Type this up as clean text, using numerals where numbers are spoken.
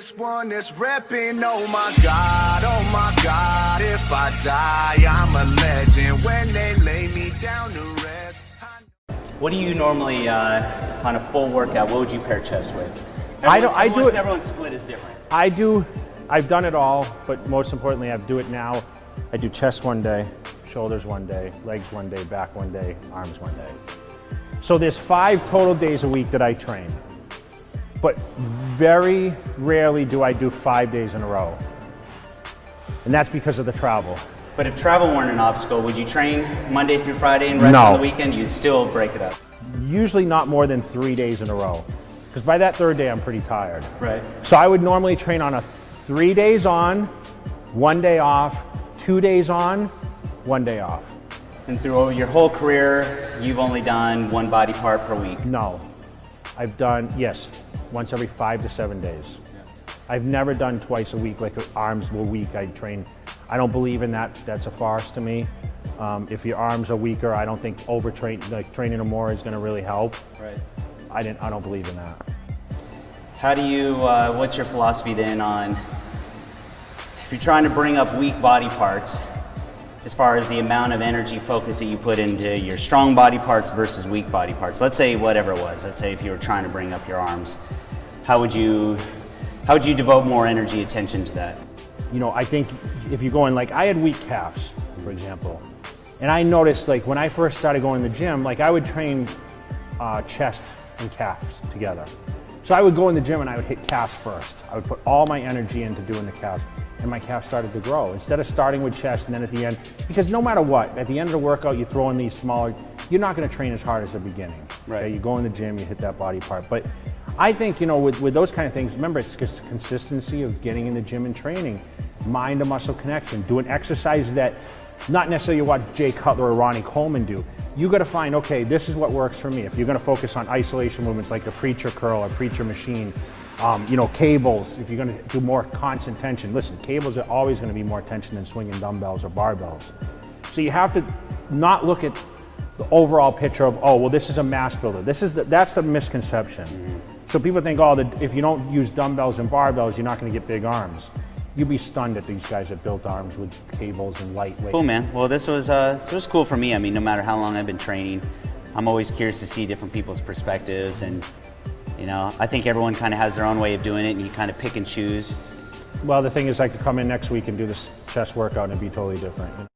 this one is repping. Oh my God, if I die, I'm a legend. When they lay me down to rest. What do you normally, on a full workout, what would you pair chest with? Everyone's split is different. I've done it all, but most importantly, I do it now. I do chest one day, shoulders one day, legs one day, back one day, arms one day. So there's 5 total days a week that I train, but very rarely do I do 5 days in a row. And that's because of the travel. But if travel weren't an obstacle, would you train Monday through Friday and rest on the weekend? You'd still break it up? Usually not more than 3 days in a row. Because by that 3rd day, I'm pretty tired. Right. So I would normally train on a 3 days on, 1 day off, 2 days on, 1 day off. And through your whole career, you've only done 1 body part per week? No. I've done, yes, once every 5 to 7 days. Yeah. I've never done twice a week, like arms a week. I train. I don't believe in that. That's a farce to me. If your arms are weaker, I don't think training them more is going to really help. Right. I don't believe in that. How do you, what's your philosophy then on, if you're trying to bring up weak body parts, as far as the amount of energy focus that you put into your strong body parts versus weak body parts? Let's say whatever it was. Let's say if you were trying to bring up your arms, how would you devote more energy attention to that? You know, I think if you're going, like I had weak calves, for example, and I noticed like when I first started going to the gym, like I would train chest and calves together. So I would go in the gym and I would hit calves first. I would put all my energy into doing the calves, and my calves started to grow. Instead of starting with chest and then at the end, because no matter what, at the end of the workout, you throw in these smaller, you're not gonna train as hard as the beginning. Right. Okay? You go in the gym, you hit that body part. But I think, you know, with those kind of things, remember, it's just consistency of getting in the gym and training, mind to muscle connection, doing exercises that not necessarily what Jay Cutler or Ronnie Coleman do. You got to find, okay, this is what works for me. If you're going to focus on isolation movements like the preacher curl or preacher machine, you know, cables, if you're going to do more constant tension. Listen, cables are always going to be more tension than swinging dumbbells or barbells. So you have to not look at the overall picture of, oh, well, this is a mass builder. That's the misconception. Mm-hmm. So people think, oh, if you don't use dumbbells and barbells, you're not going to get big arms. You'd be stunned at these guys that built arms with cables and lightweight. Cool, man. Well, this was cool for me. I mean, no matter how long I've been training, I'm always curious to see different people's perspectives, and you know, I think everyone kind of has their own way of doing it, and you kind of pick and choose. Well, the thing is, I could come in next week and do this chest workout and it'd be totally different.